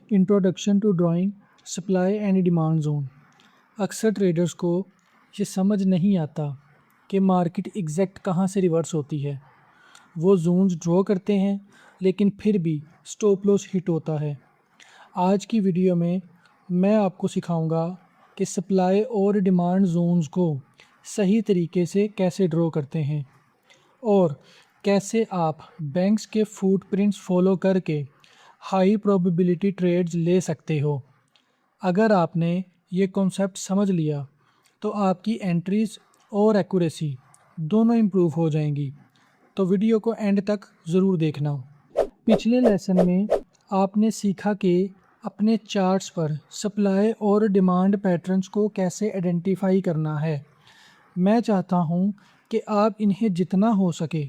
Introduction to drawing supply and demand zone. अक्सर traders को ये समझ नहीं आता कि मार्केट एग्जैक्ट कहाँ से रिवर्स होती है। वो जोन्स ड्रॉ करते हैं लेकिन फिर भी स्टॉप लॉस हिट होता है। आज की वीडियो में मैं आपको सिखाऊंगा कि सप्लाई और डिमांड जोन्स को सही तरीके से कैसे ड्रॉ करते हैं और कैसे आप बैंक्स के फुटप्रिंट्स फॉलो करके हाई प्रोबेबिलिटी ट्रेड्स ले सकते हो। अगर आपने ये कॉन्सेप्ट समझ लिया तो आपकी एंट्रीज और एक्यूरेसी दोनों इम्प्रूव हो जाएंगी। तो वीडियो को एंड तक ज़रूर देखना। पिछले लेसन में आपने सीखा कि अपने चार्ट्स पर सप्लाई और डिमांड पैटर्न्स को कैसे आइडेंटिफाई करना है। मैं चाहता हूँ कि आप इन्हें जितना हो सके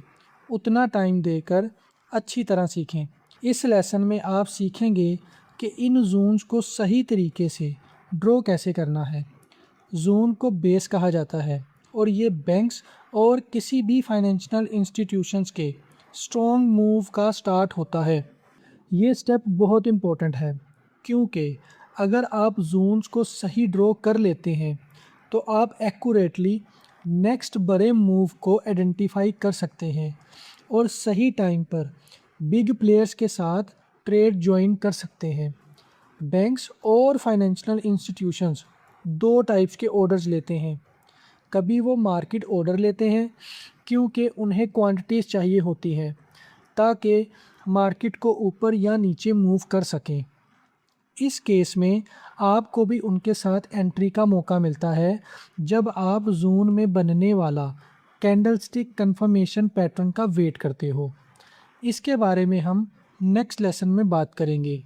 उतना टाइम देकर अच्छी तरह सीखें। इस लेसन में आप सीखेंगे कि इन जोन्स को सही तरीके से ड्रॉ कैसे करना है। जोन को बेस कहा जाता है और ये बैंक्स और किसी भी फाइनेंशियल इंस्टीट्यूशंस के स्ट्रॉन्ग मूव का स्टार्ट होता है। ये स्टेप बहुत इम्पोर्टेंट है क्योंकि अगर आप जोन्स को सही ड्रॉ कर लेते हैं तो आप एक्यूरेटली नेक्स्ट बड़े मूव को आइडेंटिफाई कर सकते हैं और सही टाइम पर बिग प्लेयर्स के साथ ट्रेड ज्वाइन कर सकते हैं। बैंक्स और फाइनेंशियल इंस्टीट्यूशंस दो टाइप्स के ऑर्डर्स लेते हैं। कभी वो मार्केट ऑर्डर लेते हैं क्योंकि उन्हें क्वांटिटीज़ चाहिए होती हैं ताकि मार्केट को ऊपर या नीचे मूव कर सकें। इस केस में आपको भी उनके साथ एंट्री का मौका मिलता है जब आप जोन में बनने वाला कैंडलस्टिक कंफर्मेशन पैटर्न का वेट करते हो। इसके बारे में हम नेक्स्ट लेसन में बात करेंगे।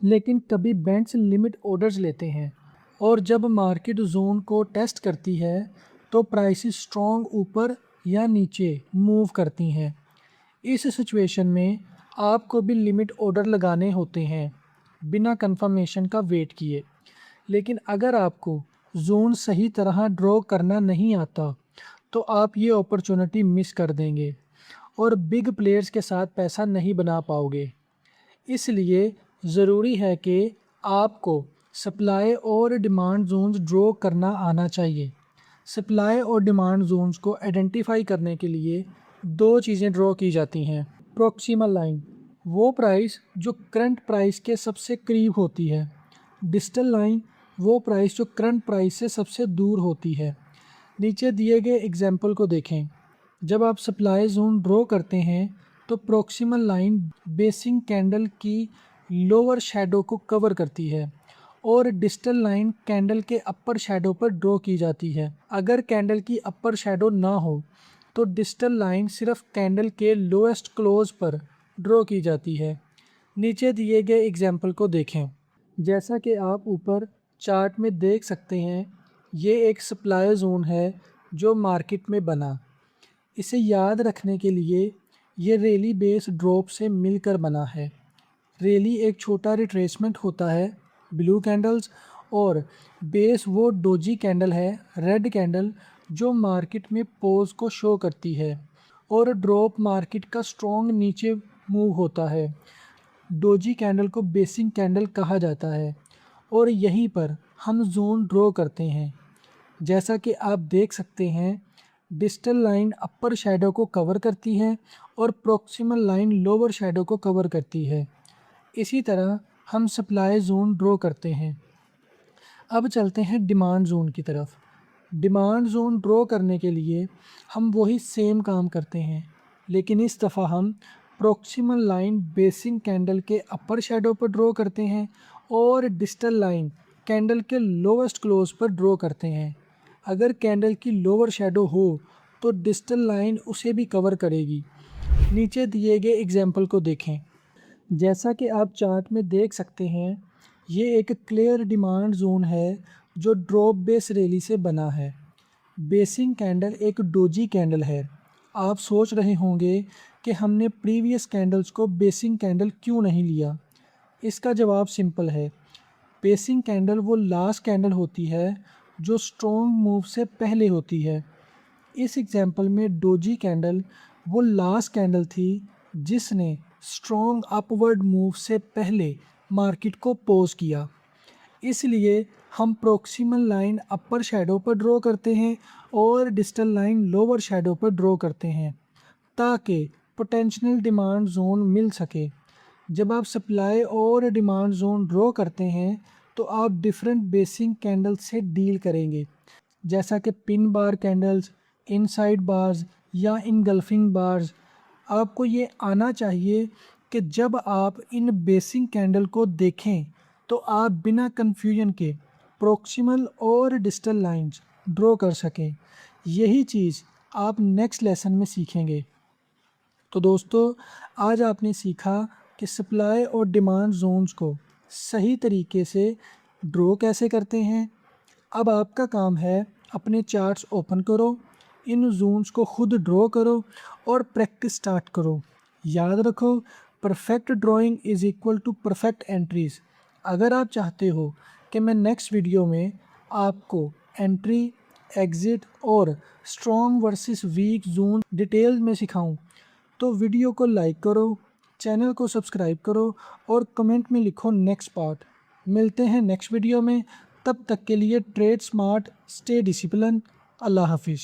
लेकिन कभी बैंक्स लिमिट ऑर्डर्स लेते हैं और जब मार्केट जोन को टेस्ट करती है तो प्राइसेस स्ट्रॉन्ग ऊपर या नीचे मूव करती हैं। इस सिचुएशन में आपको भी लिमिट ऑर्डर लगाने होते हैं बिना कंफर्मेशन का वेट किए। लेकिन अगर आपको जोन सही तरह ड्रॉ करना नहीं आता तो आप ये अपॉर्चुनिटी मिस कर देंगे और बिग प्लेयर्स के साथ पैसा नहीं बना पाओगे। इसलिए ज़रूरी है कि आपको सप्लाई और डिमांड जोन्स ड्रॉ करना आना चाहिए। सप्लाई और डिमांड जोन्स को आइडेंटिफाई करने के लिए दो चीज़ें ड्रॉ की जाती हैं। प्रॉक्सिमल लाइन वो प्राइस जो करंट प्राइस के सबसे करीब होती है। डिस्टल लाइन वो प्राइस जो करंट प्राइस से सबसे दूर होती है। नीचे दिए गए एग्जाम्पल को देखें। जब आप सप्लाई जोन ड्रॉ करते हैं तो प्रॉक्सिमल लाइन बेसिक कैंडल की लोअर शैडो को कवर करती है और डिस्टल लाइन कैंडल के अपर शैडो पर ड्रॉ की जाती है। अगर कैंडल की अपर शैडो ना हो तो डिस्टल लाइन सिर्फ कैंडल के लोएस्ट क्लोज पर ड्रॉ की जाती है। नीचे दिए गए एग्जाम्पल को देखें। जैसा कि आप ऊपर चार्ट में देख सकते हैं, ये एक सप्लाई जोन है जो मार्केट में बना। इसे याद रखने के लिए ये रैली बेस ड्रॉप से मिलकर बना है। रैली एक छोटा रिट्रेसमेंट होता है ब्लू कैंडल्स और बेस वो डोजी कैंडल है रेड कैंडल जो मार्केट में पोज को शो करती है और ड्रॉप मार्केट का स्ट्रॉन्ग नीचे मूव होता है। डोजी कैंडल को बेसिक कैंडल कहा जाता है और यहीं पर हम जोन ड्रॉ करते हैं। जैसा कि आप देख सकते हैं, डिस्टल लाइन अपर शैडो को कवर करती है और प्रॉक्सिमल लाइन लोअर शैडो को कवर करती है। इसी तरह हम सप्लाई जोन ड्रॉ करते हैं। अब चलते हैं डिमांड जोन की तरफ। डिमांड जोन ड्रॉ करने के लिए हम वही सेम काम करते हैं, लेकिन इस दफ़ा हम प्रॉक्सिमल लाइन बेसिक कैंडल के अपर शैडो पर ड्रॉ करते हैं और डिस्टल लाइन कैंडल के लोवेस्ट क्लोज पर ड्रॉ करते हैं। अगर कैंडल की लोअर शैडो हो तो डिस्टल लाइन उसे भी कवर करेगी। नीचे दिए गए एग्जाम्पल को देखें। जैसा कि आप चार्ट में देख सकते हैं, ये एक क्लियर डिमांड जोन है जो ड्रॉप बेस रैली से बना है। बेसिक कैंडल एक डोजी कैंडल है। आप सोच रहे होंगे कि हमने प्रीवियस कैंडल्स को बेसिक कैंडल क्यों नहीं लिया। इसका जवाब सिंपल है। बेसिक कैंडल वो लास्ट कैंडल होती है जो स्ट्रॉन्ग मूव से पहले होती है। इस एग्जाम्पल में डोजी कैंडल वो लास्ट कैंडल थी जिसने स्ट्रॉन्ग अपवर्ड मूव से पहले मार्केट को पॉज किया। इसलिए हम प्रॉक्सिमल लाइन अपर शैडो पर ड्रॉ करते हैं और डिस्टल लाइन लोअर शैडो पर ड्रॉ करते हैं ताकि पोटेंशियल डिमांड जोन मिल सके। जब आप सप्लाई और डिमांड जोन ड्रॉ करते हैं तो आप डिफरेंट बेसिक कैंडल से डील करेंगे, जैसा कि pin bar candles, inside bars या इनगल्फिंग बार्स। आपको ये आना चाहिए कि जब आप इन बेसिक कैंडल को देखें तो आप बिना कन्फ्यूजन के प्रॉक्सिमल और डिस्टल लाइंस ड्रॉ कर सकें। यही चीज़ आप नेक्स्ट लेसन में सीखेंगे। तो दोस्तों, आज आपने सीखा कि सप्लाई और डिमांड जोन्स को सही तरीके से ड्रॉ कैसे करते हैं। अब आपका काम है अपने चार्ट्स ओपन करो, इन जोन्स को खुद ड्रॉ करो और प्रैक्टिस स्टार्ट करो। याद रखो, perfect drawing is equal to perfect entries. अगर आप चाहते हो कि मैं नेक्स्ट वीडियो में आपको एंट्री, एग्ज़िट और strong versus week zone detail में सिखाऊं, तो वीडियो को लाइक करो, चैनल को सब्सक्राइब करो और कमेंट में लिखो नेक्स्ट पार्ट। मिलते हैं नेक्स्ट वीडियो में, तब तक के लिए ट्रेड स्मार्ट, स्टे डिसिप्लिन। अल्लाह हाफिज़।